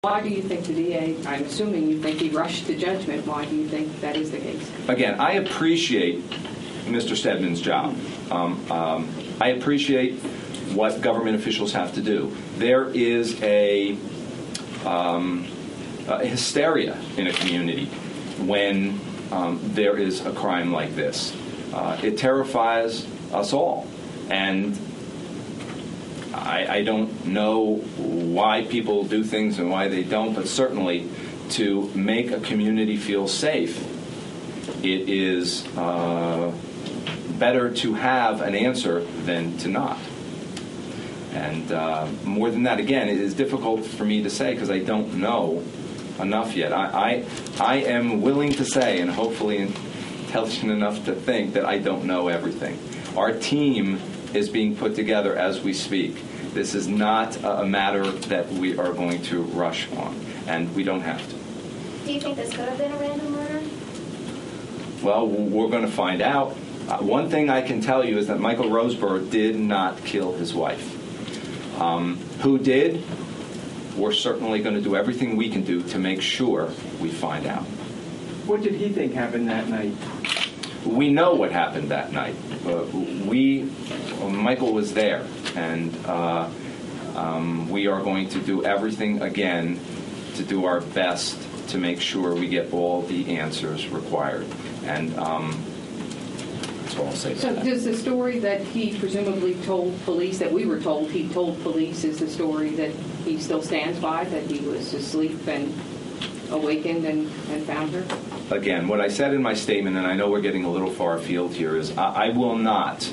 Why do you think the DA, I'm assuming you think he rushed to judgment, why do you think that is the case? Again, I appreciate Mr. Stedman's job. I appreciate what government officials have to do. There is a hysteria in a community when there is a crime like this. It terrifies us all. And I don't know why people do things and why they don't, but certainly to make a community feel safe, it is better to have an answer than to not. And more than that, again, it is difficult for me to say because I don't know enough yet. I am willing to say, and hopefully intelligent enough to think, that I don't know everything. Our team is being put together as we speak. This is not a matter that we are going to rush on, and we don't have to. Do you think this could have been a random murder? Well, we're going to find out. One thing I can tell you is that Michael Roseboro did not kill his wife. Who did? We're certainly going to do everything we can do to make sure we find out. What did he think happened that night? We know what happened that night. Michael was there, and we are going to do everything again to do our best to make sure we get all the answers required. And that's all I'll say about that. So does the story that he presumably told police, that we were told he told police, is the story that he still stands by, that he was asleep and awakened and found her? Again, what I said in my statement, and I know we're getting a little far afield here, is I will not,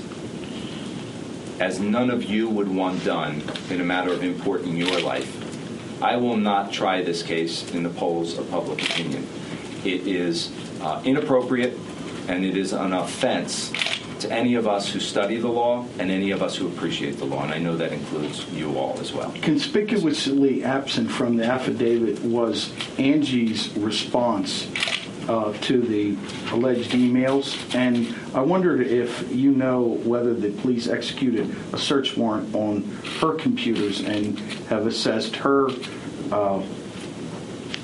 as none of you would want done in a matter of import in your life, I will not try this case in the polls of public opinion. It is inappropriate, and it is an offense to any of us who study the law and any of us who appreciate the law, and I know that includes you all as well. Conspicuously absent from the affidavit was Angie's response to the alleged emails, and I wondered if you know whether the police executed a search warrant on her computers and have assessed her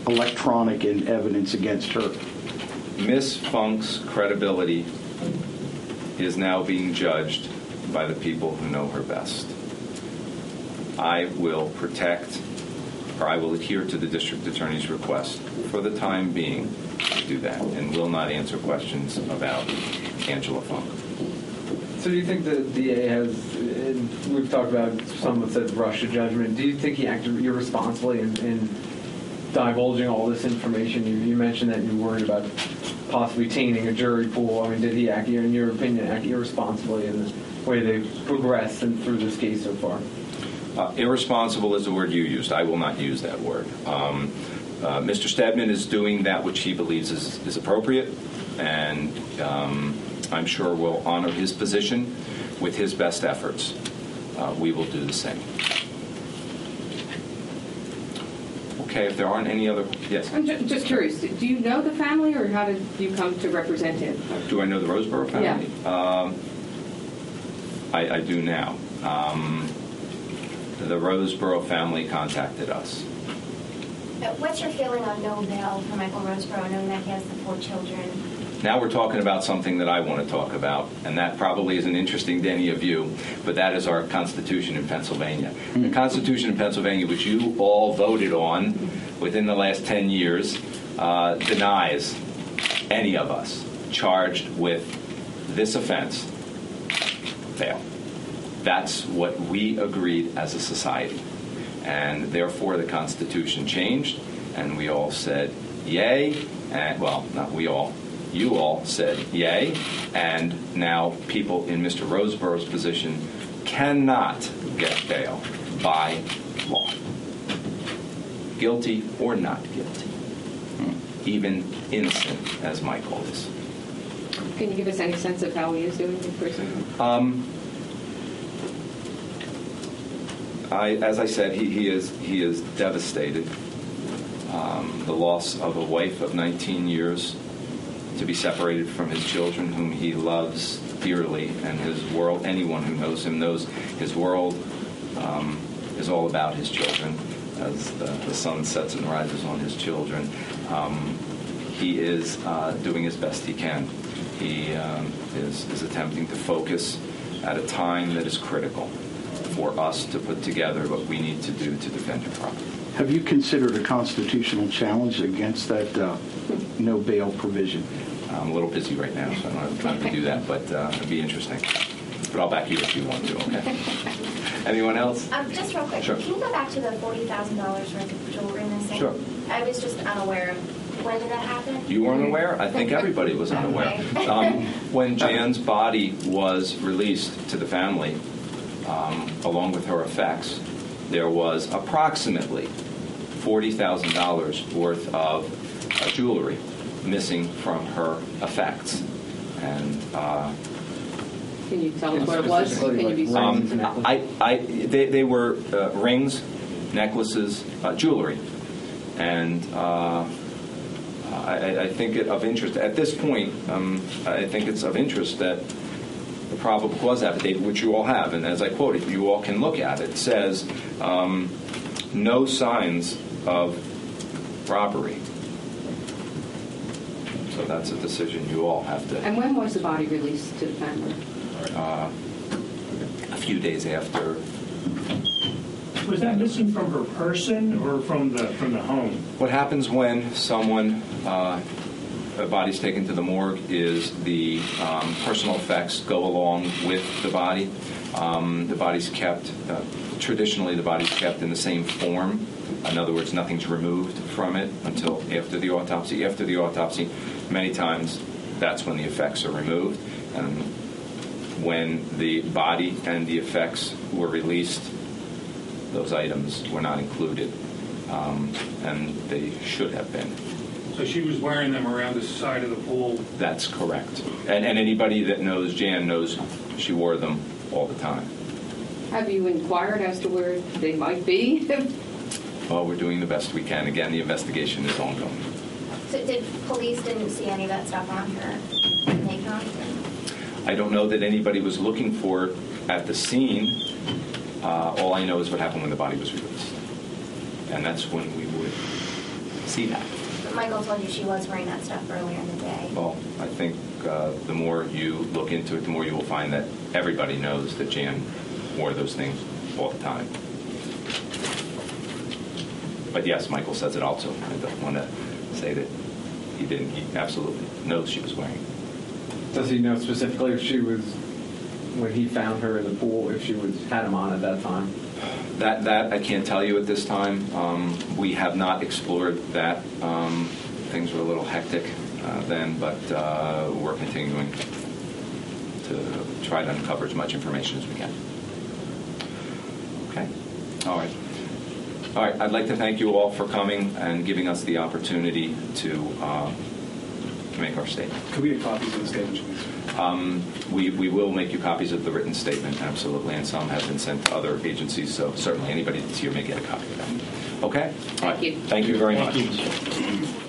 electronic and evidence against her. Ms. Funk's credibility is now being judged by the people who know her best. I will protect, or I will adhere to the district attorney's request for the time being to do that, and will not answer questions about Angela Funk. So do you think the DA has, we've talked about, someone said rush to judgment, do you think he acted irresponsibly in divulging all this information? You mentioned that you're worried about possibly tainting a jury pool. I mean, did he act, in your opinion, act irresponsibly in the way they've progressed through this case so far? Irresponsible is the word you used. I will not use that word. Mr. Stedman is doing that which he believes is appropriate, and I'm sure will honor his position with his best efforts. We will do the same. Okay, if there aren't any other... Yes? I'm just curious. Do you know the family, or how did you come to represent him? Do I know the Roseboro family? Yeah. I do now. The Roseboro family contacted us. What's your feeling on no bail for Michael Roseboro, knowing that he has the 4 children? Now we're talking about something that I want to talk about, and that probably isn't interesting to any of you, but that is our Constitution in Pennsylvania. The Constitution in Pennsylvania, which you all voted on within the last 10 years, denies any of us charged with this offense bail. That's what we agreed as a society. And therefore the Constitution changed, and we all said yay, and, well, not we all, you all said yay, and now people in Mr. Roseboro's position cannot get bail by law. Guilty or not guilty. Even innocent, as Michael is. Can you give us any sense of how he is doing in prison? As I said, he is devastated. The loss of a wife of 19 years, to be separated from his children, whom he loves dearly, and his world. Anyone who knows him knows his world is all about his children. as the sun sets and rises on his children. He is doing as best he can. He is attempting to focus at a time that is critical for us to put together what we need to do to defend your property. Have you considered a constitutional challenge against that no bail provision? I'm a little busy right now, so I don't have time to do that, but it'd be interesting. But I'll back you if you want to, okay? Anyone else? Just real quick, Sure. can you go back to the $40,000 worth of jewelry missing? Sure. I was just unaware. When did that happen? You weren't aware? I think everybody was unaware. When Jan's body was released to the family, along with her effects, there was approximately $40,000 worth of jewelry missing from her effects. And Can you tell us what it was? Can you be Rings and necklaces? they were rings, necklaces, jewelry. And I think it of interest at this point. I think it's of interest that the probable cause affidavit, which you all have, and as I quoted, you all can look at it, says no signs of robbery. So that's a decision you all have to. And when was the body released to the family? A few days after. Was that missing from her person or from the home? What happens when someone, a body's taken to the morgue is the personal effects go along with the body. The body's kept, traditionally the body's kept in the same form. In other words, nothing's removed from it until after the autopsy. After the autopsy, many times that's when the effects are removed. And when the body and the effects were released, those items were not included, and they should have been. So she was wearing them around the side of the pool? That's correct. And anybody that knows Jan knows she wore them all the time. Have you inquired as to where they might be? Well, we're doing the best we can. Again, the investigation is ongoing. So did police didn't see any of that stuff on her naked costume? I don't know that anybody was looking for it at the scene. All I know is what happened when the body was released. And that's when we would see that. But Michael told you she was wearing that stuff earlier in the day. Well, I think the more you look into it, the more you will find that everybody knows that Jan wore those things all the time. But yes, Michael says it also. I don't want to say that he didn't. He absolutely knows she was wearing it. Does he know specifically if she was, when he found her in the pool, if she had him on at that time? That I can't tell you at this time. We have not explored that. Things were a little hectic then, but we're continuing to try to uncover as much information as we can. Okay. All right. All right. I'd like to thank you all for coming and giving us the opportunity to make our statement. Could we get copies of the statement, please? We will make you copies of the written statement, absolutely, and some have been sent to other agencies, so certainly anybody that's here may get a copy of that. Okay? Thank you. Thank you very much.